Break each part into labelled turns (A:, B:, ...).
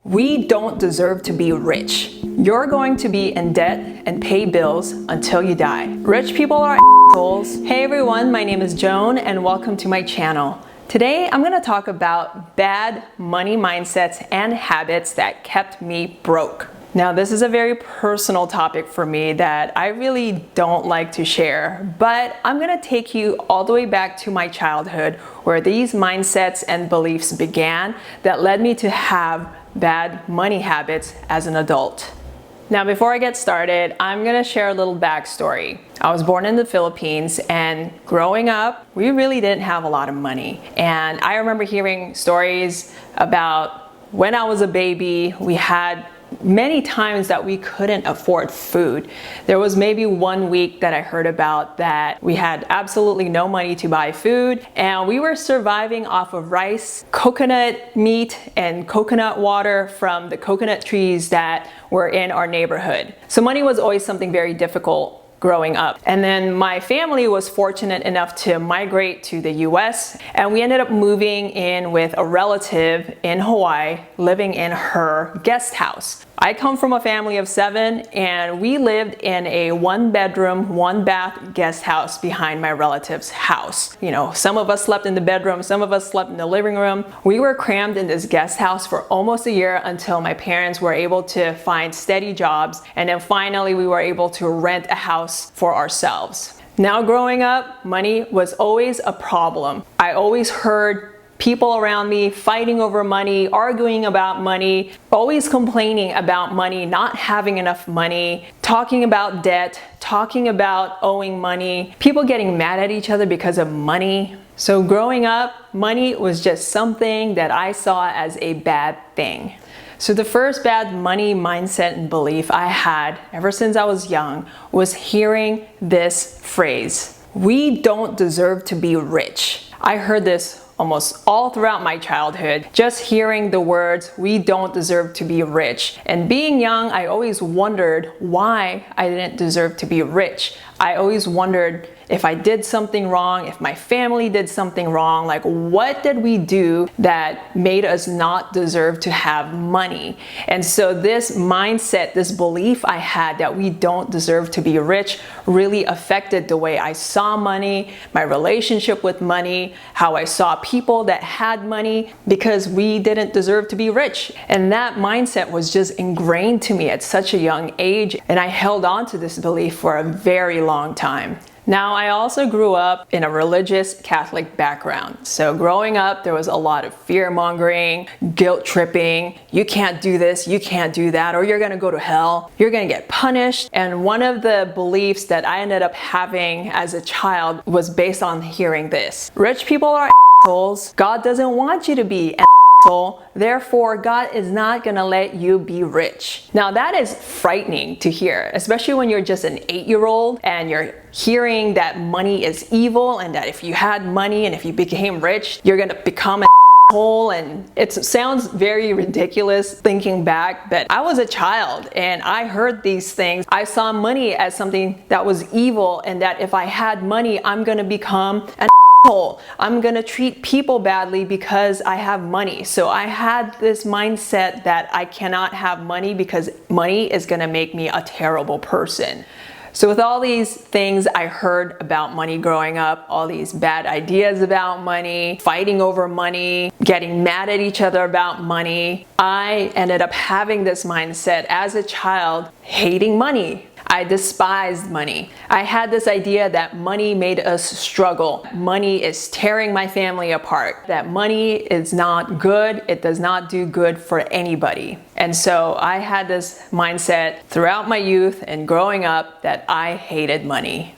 A: We don't deserve to be rich. You're going to be in debt and pay bills until you die. Rich people are assholes. Hey everyone, my name is Joan and welcome to my channel. Today I'm going to talk about bad money mindsets and habits that kept me broke. Now this is a very personal topic for me that I really don't like to share, but I'm going to take you all the way back to my childhood where these mindsets and beliefs began that led me to have bad money habits as an adult. Now before I get started, I'm going to share a little backstory. I was born in the Philippines, and growing up, we really didn't have a lot of money. And I remember hearing stories about when I was a baby, we had many times that we couldn't afford food. There was maybe 1 week that I heard about that we had absolutely no money to buy food, and we were surviving off of rice, coconut meat, and coconut water from the coconut trees that were in our neighborhood. So money was always something very difficult growing up. And then my family was fortunate enough to migrate to the US, and we ended up moving in with a relative in Hawaii, living in her guest house. I come from a family of 7, and we lived in a 1-bedroom, 1-bath guest house behind my relative's house. You know, some of us slept in the bedroom, some of us slept in the living room. We were crammed in this guest house for almost a year until my parents were able to find steady jobs, and then finally we were able to rent a house for ourselves. Now growing up, money was always a problem. I always heard people around me fighting over money, arguing about money, always complaining about money, not having enough money, talking about debt, talking about owing money, people getting mad at each other because of money. So growing up, money was just something that I saw as a bad thing. So the first bad money mindset and belief I had ever since I was young was hearing this phrase: we don't deserve to be rich. I heard this almost all throughout my childhood, just hearing the words, we don't deserve to be rich. And being young, I always wondered why I didn't deserve to be rich. I always wondered if I did something wrong, if my family did something wrong, like what did we do that made us not deserve to have money? And so this mindset, this belief I had that we don't deserve to be rich really affected the way I saw money, my relationship with money, how I saw people that had money, because we didn't deserve to be rich. And that mindset was just ingrained to me at such a young age, and I held on to this belief for a very long time. Now, I also grew up in a religious Catholic background. So growing up, there was a lot of fear-mongering, guilt-tripping. You can't do this, you can't do that, or you're gonna go to hell. You're gonna get punished. And one of the beliefs that I ended up having as a child was based on hearing this: rich people are assholes. God doesn't want you to be an asshole. Therefore, God is not gonna let you be rich. Now that is frightening to hear, especially when you're just an 8-year-old and you're hearing that money is evil, and that if you had money and if you became rich, you're gonna become an asshole. And it sounds very ridiculous thinking back, but I was a child and I heard these things. I saw money as something that was evil, and that if I had money, I'm gonna become an asshole. I'm gonna treat people badly because I have money. So I had this mindset that I cannot have money because money is gonna make me a terrible person. So with all these things I heard about money growing up, all these bad ideas about money, fighting over money, getting mad at each other about money, I ended up having this mindset as a child, hating money. I despised money. I had this idea that money made us struggle. Money is tearing my family apart. That money is not good. It does not do good for anybody. And so I had this mindset throughout my youth and growing up that I hated money.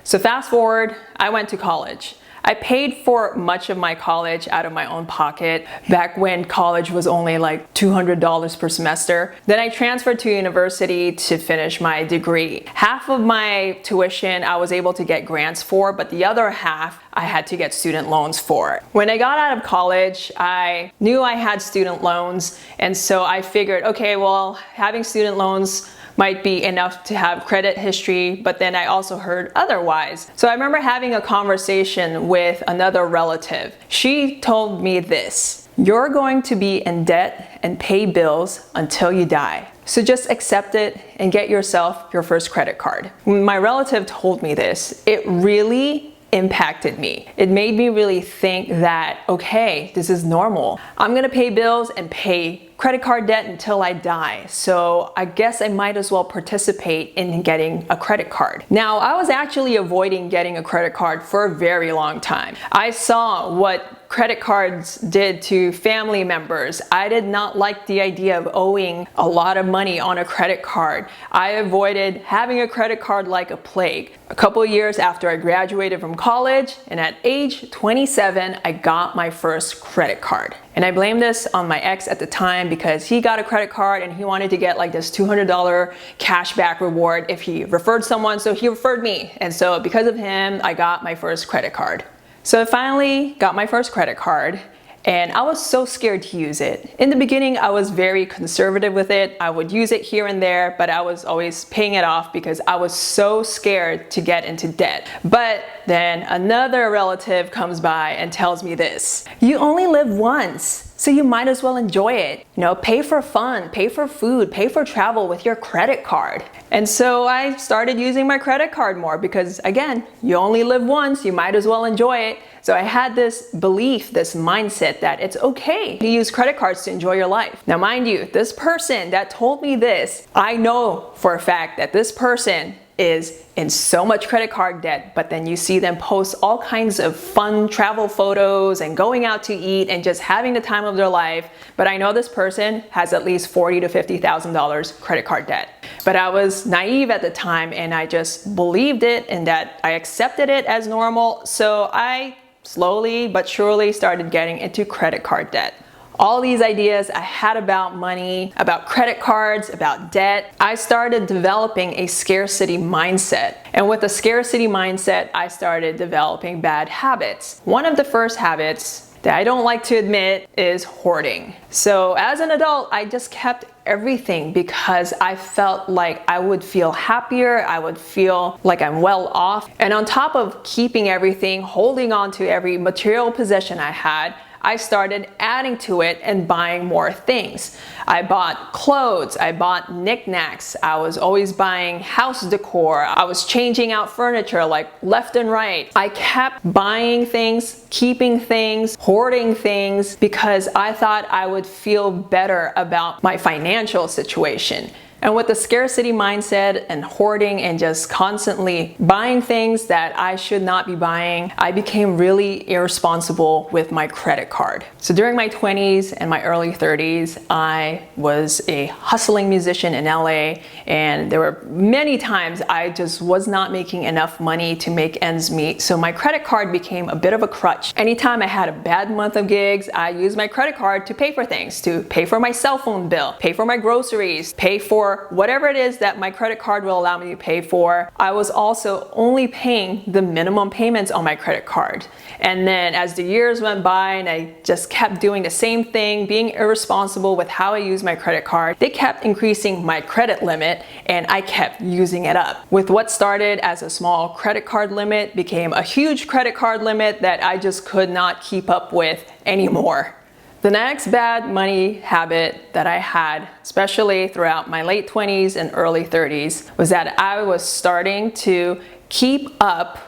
A: So fast forward, I went to college. I paid for much of my college out of my own pocket back when college was only like $200 per semester. Then I transferred to university to finish my degree. Half of my tuition I was able to get grants for, but the other half I had to get student loans for. When I got out of college, I knew I had student loans, and so I figured, okay, well, having student loans might be enough to have credit history, but then I also heard otherwise. So I remember having a conversation with another relative. She told me this: You're going to be in debt and pay bills until you die. So just accept it and get yourself your first credit card. When my relative told me this, it really impacted me. It made me really think that, okay, this is normal. I'm gonna pay bills and pay credit card debt until I die. So I guess I might as well participate in getting a credit card. Now, I was actually avoiding getting a credit card for a very long time. I saw what credit cards did to family members. I did not like the idea of owing a lot of money on a credit card. I avoided having a credit card like a plague. A couple of years after I graduated from college, and at age 27, I got my first credit card. And I blame this on my ex at the time because he got a credit card and he wanted to get like this $200 cashback reward if he referred someone, so he referred me. And so because of him, I got my first credit card. So I finally got my first credit card and I was so scared to use it. In the beginning, I was very conservative with it. I would use it here and there, but I was always paying it off because I was so scared to get into debt. But then another relative comes by and tells me this: you only live once, so you might as well enjoy it. You know, pay for fun, pay for food, pay for travel with your credit card. And so I started using my credit card more because, again, you only live once, you might as well enjoy it. So I had this belief, this mindset that it's okay to use credit cards to enjoy your life. Now, mind you, this person that told me this, I know for a fact that this person is in so much credit card debt, but then you see them post all kinds of fun travel photos and going out to eat and just having the time of their life. But I know this person has at least $40,000 to $50,000 credit card debt. But I was naive at the time and I just believed it and that I accepted it as normal. So I slowly but surely started getting into credit card debt. All these ideas I had about money, about credit cards, about debt, I started developing a scarcity mindset. And with a scarcity mindset, I started developing bad habits. One of the first habits that I don't like to admit is hoarding. So as an adult, I just kept everything because I felt like I would feel happier, I would feel like I'm well off. And on top of keeping everything, holding on to every material possession I had, I started adding to it and buying more things. I bought clothes, I bought knickknacks, I was always buying house decor, I was changing out furniture like left and right. I kept buying things, keeping things, hoarding things because I thought I would feel better about my financial situation. And with the scarcity mindset and hoarding and just constantly buying things that I should not be buying, I became really irresponsible with my credit card. So during my 20s and my early 30s, I was a hustling musician in LA, and there were many times I just was not making enough money to make ends meet. So my credit card became a bit of a crutch. Anytime I had a bad month of gigs, I used my credit card to pay for things, to pay for my cell phone bill, pay for my groceries, pay for whatever it is that my credit card will allow me to pay for. I was also only paying the minimum payments on my credit card. And then as the years went by and I just kept doing the same thing, being irresponsible with how I use my credit card, they kept increasing my credit limit and I kept using it up. With what started as a small credit card limit became a huge credit card limit that I just could not keep up with anymore. The next bad money habit that I had, especially throughout my late 20s and early 30s, was that I was starting to keep up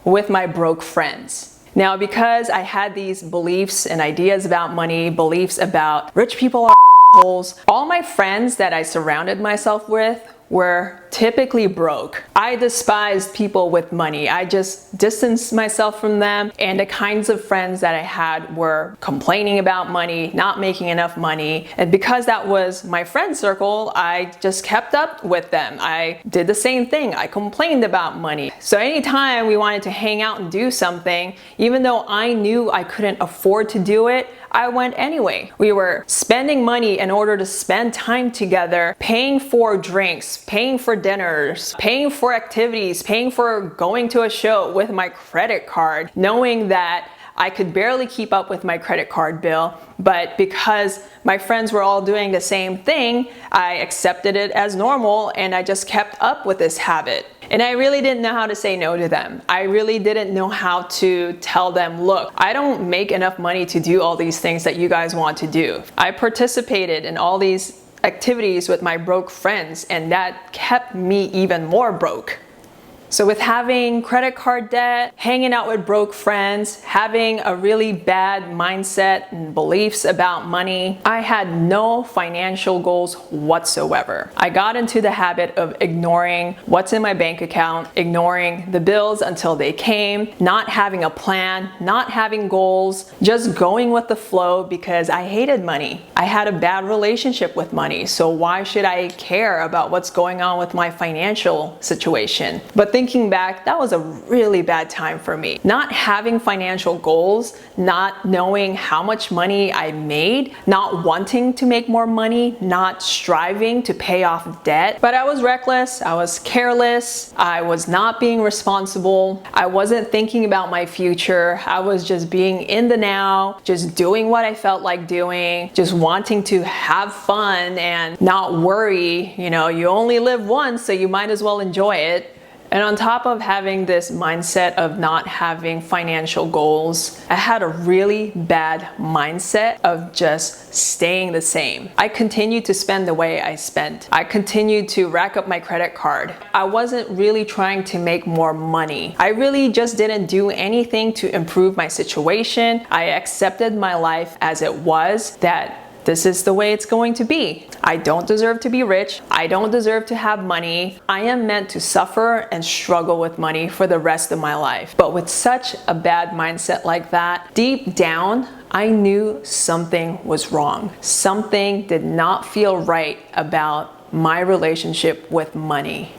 A: with my broke friends. Now, because I had these beliefs and ideas about money, beliefs about rich people are assholes, all my friends that I surrounded myself with were typically broke. I despised people with money. I just distanced myself from them, and the kinds of friends that I had were complaining about money, not making enough money. And because that was my friend circle, I just kept up with them. I did the same thing. I complained about money. So anytime we wanted to hang out and do something, even though I knew I couldn't afford to do it, I went anyway. We were spending money in order to spend time together, paying for drinks, paying for dinners, paying for activities, paying for going to a show with my credit card, knowing that I could barely keep up with my credit card bill, but because my friends were all doing the same thing, I accepted it as normal and I just kept up with this habit. And I really didn't know how to say no to them. I really didn't know how to tell them, look, I don't make enough money to do all these things that you guys want to do. I participated in all these activities with my broke friends, and that kept me even more broke. So with having credit card debt, hanging out with broke friends, having a really bad mindset and beliefs about money, I had no financial goals whatsoever. I got into the habit of ignoring what's in my bank account, ignoring the bills until they came, not having a plan, not having goals, just going with the flow because I hated money. I had a bad relationship with money, so why should I care about what's going on with my financial situation? But thinking back, that was a really bad time for me. Not having financial goals, not knowing how much money I made, not wanting to make more money, not striving to pay off debt. But I was reckless, I was careless, I was not being responsible, I wasn't thinking about my future, I was just being in the now, just doing what I felt like doing, just wanting to have fun and not worry. You know, you only live once, so you might as well enjoy it. And on top of having this mindset of not having financial goals, I had a really bad mindset of just staying the same. I continued to spend the way I spent. I continued to rack up my credit card. I wasn't really trying to make more money. I really just didn't do anything to improve my situation. I accepted my life as it was, that this is the way it's going to be. I don't deserve to be rich. I don't deserve to have money. I am meant to suffer and struggle with money for the rest of my life. But with such a bad mindset like that, deep down, I knew something was wrong. Something did not feel right about my relationship with money.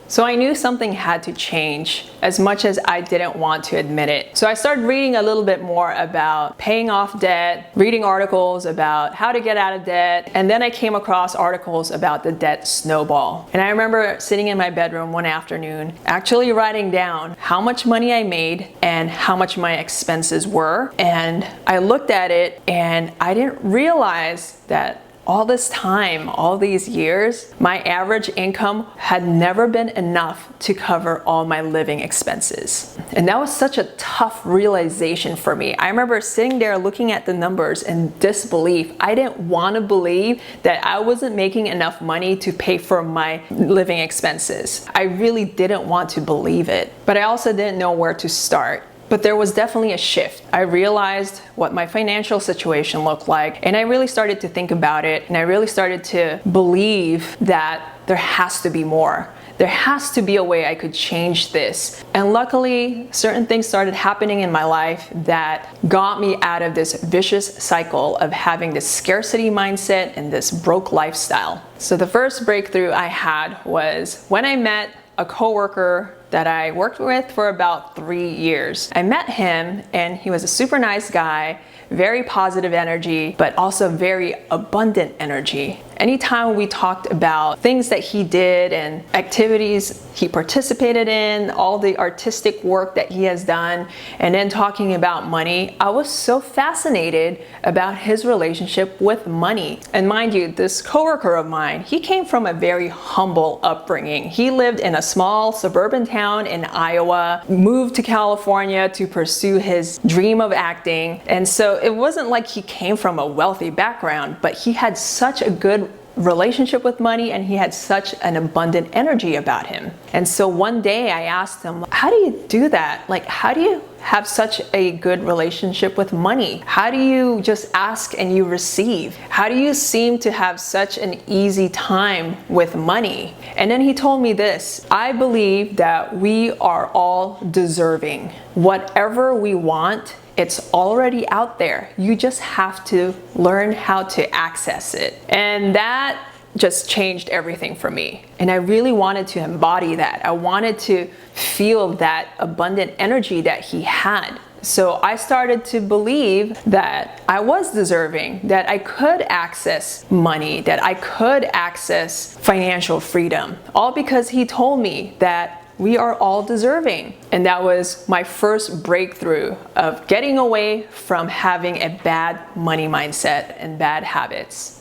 A: So I knew something had to change, as much as I didn't want to admit it. So I started reading a little bit more about paying off debt, reading articles about how to get out of debt, and then I came across articles about the debt snowball. And I remember sitting in my bedroom one afternoon, actually writing down how much money I made and how much my expenses were. And I looked at it and I didn't realize that all this time, all these years, my average income had never been enough to cover all my living expenses. And that was such a tough realization for me. I remember sitting there looking at the numbers in disbelief. I didn't want to believe that I wasn't making enough money to pay for my living expenses. I really didn't want to believe it, but I also didn't know where to start. But there was definitely a shift. I realized what my financial situation looked like, and I really started to think about it, and I really started to believe that there has to be more. There has to be a way I could change this. And luckily, certain things started happening in my life that got me out of this vicious cycle of having this scarcity mindset and this broke lifestyle. So the first breakthrough I had was when I met a coworker that I worked with for about 3 years. I met him and he was a super nice guy, very positive energy, but also very abundant energy. Anytime we talked about things that he did and activities he participated in, all the artistic work that he has done, and then talking about money, I was so fascinated about his relationship with money. And mind you, this coworker of mine, he came from a very humble upbringing. He lived in a small suburban town in Iowa, moved to California to pursue his dream of acting. And so it wasn't like he came from a wealthy background, but he had such a good relationship with money and he had such an abundant energy about him. And so one day I asked him, how do you do that? Like, how do you have such a good relationship with money? How do you just ask and you receive? How do you seem to have such an easy time with money? And then he told me this: I believe that we are all deserving. Whatever we want, it's already out there. You just have to learn how to access it. And that just changed everything for me. And I really wanted to embody that. I wanted to feel that abundant energy that he had. So I started to believe that I was deserving, that I could access money, that I could access financial freedom, all because he told me that we are all deserving. And that was my first breakthrough of getting away from having a bad money mindset and bad habits.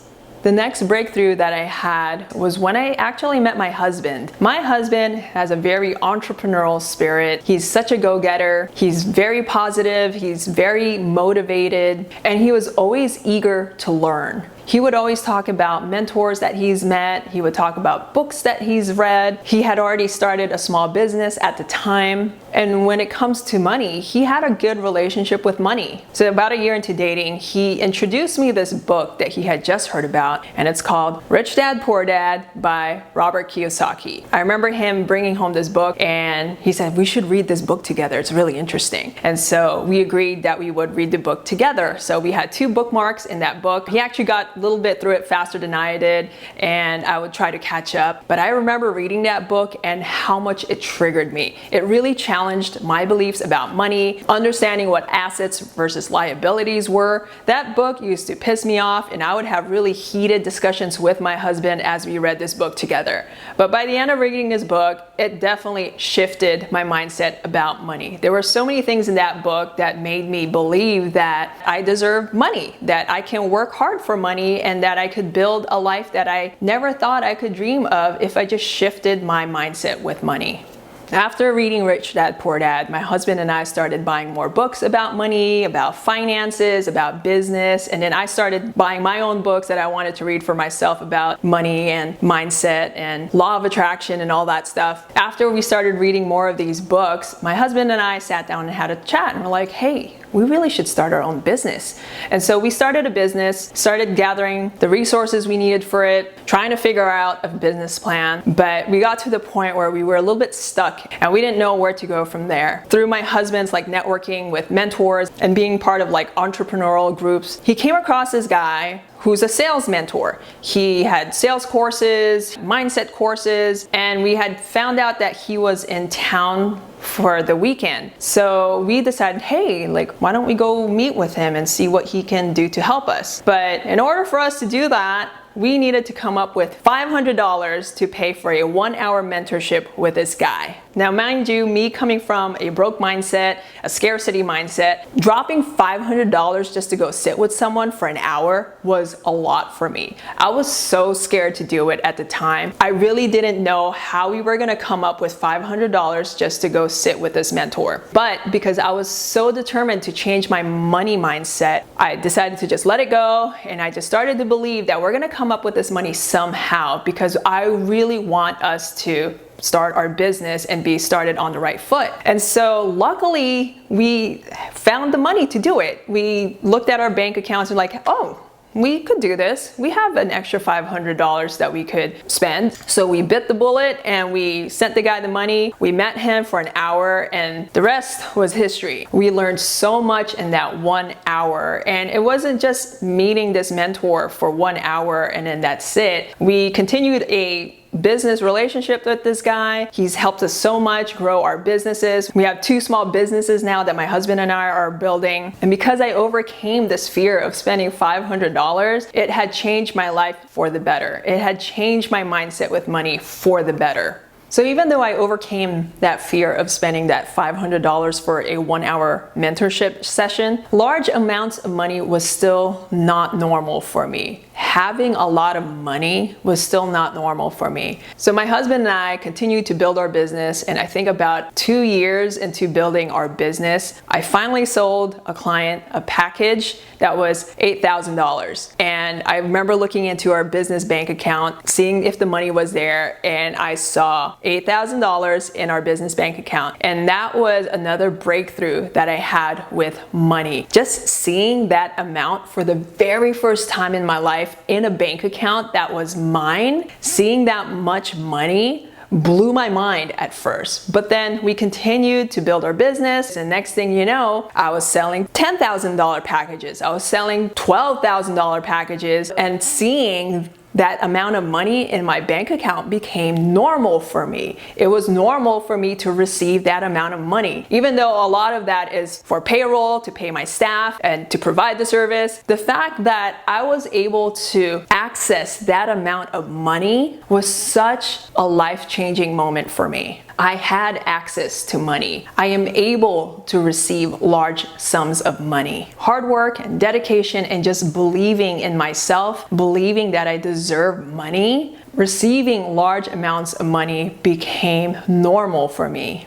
A: The next breakthrough that I had was when I actually met my husband. My husband has a very entrepreneurial spirit. He's such a go-getter. He's very positive. He's very motivated, and he was always eager to learn. He would always talk about mentors that he's met. He would talk about books that he's read. He had already started a small business at the time. And when it comes to money, he had a good relationship with money. So about a year into dating, he introduced me this book that he had just heard about, and it's called Rich Dad, Poor Dad by Robert Kiyosaki. I remember him bringing home this book, and he said, we should read this book together. It's really interesting. And so we agreed that we would read the book together. So we had 2 bookmarks in that book. He actually got a little bit through it faster than I did, and I would try to catch up. But I remember reading that book and how much it triggered me. It really challenged my beliefs about money, understanding what assets versus liabilities were. That book used to piss me off, and I would have really heated discussions with my husband as we read this book together. But by the end of reading this book, it definitely shifted my mindset about money. There were so many things in that book that made me believe that I deserve money, that I can work hard for money, and that I could build a life that I never thought I could dream of if I just shifted my mindset with money. After reading Rich Dad, Poor Dad, my husband and I started buying more books about money, about finances, about business, and then I started buying my own books that I wanted to read for myself about money and mindset and law of attraction and all that stuff. After we started reading more of these books, my husband and I sat down and had a chat, and we're like, hey, we really should start our own business. And so we started a business, started gathering the resources we needed for it, trying to figure out a business plan. But we got to the point where we were a little bit stuck and we didn't know where to go from there. Through my husband's networking with mentors and being part of entrepreneurial groups, he came across this guy who's a sales mentor. He had sales courses, mindset courses, and we had found out that he was in town for the weekend. So we decided, hey, why don't we go meet with him and see what he can do to help us? But in order for us to do that, we needed to come up with $500 to pay for a 1-hour mentorship with this guy. Now, mind you, me coming from a broke mindset, a scarcity mindset, dropping $500 just to go sit with someone for an hour was a lot for me. I was so scared to do it at the time. I really didn't know how we were gonna come up with $500 just to go sit with this mentor. But because I was so determined to change my money mindset, I decided to just let it go, and I just started to believe that we're gonna come up with this money somehow, because I really want us to start our business and be started on the right foot. And so luckily we found the money to do it. We looked at our bank accounts and oh, we could do this. We have an extra $500 that we could spend. So we bit the bullet and we sent the guy the money. We met him for an hour, and the rest was history. We learned so much in that 1 hour. And it wasn't just meeting this mentor for 1 hour and then that's it. We continued a business relationship with this guy. He's helped us so much grow our businesses. We have 2 small businesses now that my husband and I are building. And because I overcame this fear of spending $500, it had changed my life for the better. It had changed my mindset with money for the better. So even though I overcame that fear of spending that $500 for a 1-hour mentorship session, large amounts of money was still not normal for me. Having a lot of money was still not normal for me. So my husband and I continued to build our business, and I think about 2 years into building our business, I finally sold a client a package that was $8,000. And I remember looking into our business bank account, seeing if the money was there, and I saw $8,000 in our business bank account. And that was another breakthrough that I had with money. Just seeing that amount for the very first time in my life in a bank account that was mine, seeing that much money blew my mind at first. But then we continued to build our business, and next thing you know, I was selling $10,000 packages. I was selling $12,000 packages, and seeing that amount of money in my bank account became normal for me. It was normal for me to receive that amount of money. Even though a lot of that is for payroll, to pay my staff, and to provide the service, the fact that I was able to access that amount of money was such a life-changing moment for me. I had access to money. I am able to receive large sums of money. Hard work and dedication and just believing in myself, believing that I deserve money, receiving large amounts of money became normal for me.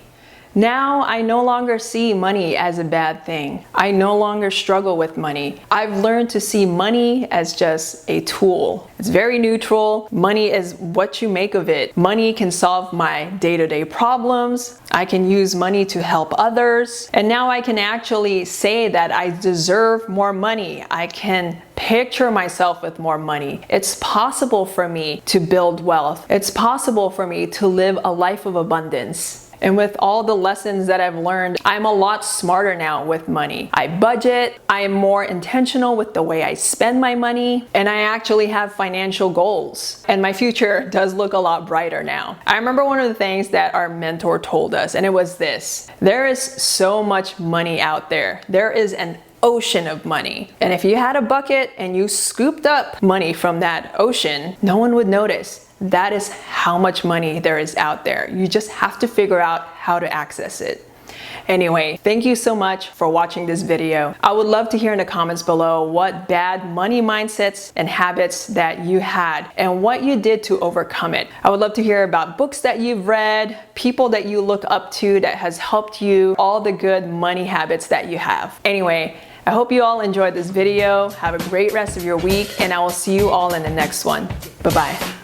A: Now I no longer see money as a bad thing. I no longer struggle with money. I've learned to see money as just a tool. It's very neutral. Money is what you make of it. Money can solve my day-to-day problems. I can use money to help others. And now I can actually say that I deserve more money. I can picture myself with more money. It's possible for me to build wealth. It's possible for me to live a life of abundance. And with all the lessons that I've learned, I'm a lot smarter now with money. I budget, I am more intentional with the way I spend my money, and I actually have financial goals. And my future does look a lot brighter now. I remember one of the things that our mentor told us, and it was this: there is so much money out there. There is an ocean of money. And if you had a bucket and you scooped up money from that ocean, no one would notice. That is how much money there is out there. You just have to figure out how to access it. Anyway, thank you so much for watching this video. I would love to hear in the comments below what bad money mindsets and habits that you had and what you did to overcome it. I would love to hear about books that you've read, people that you look up to that has helped you, all the good money habits that you have. Anyway, I hope you all enjoyed this video. Have a great rest of your week, and I will see you all in the next one. Bye-bye.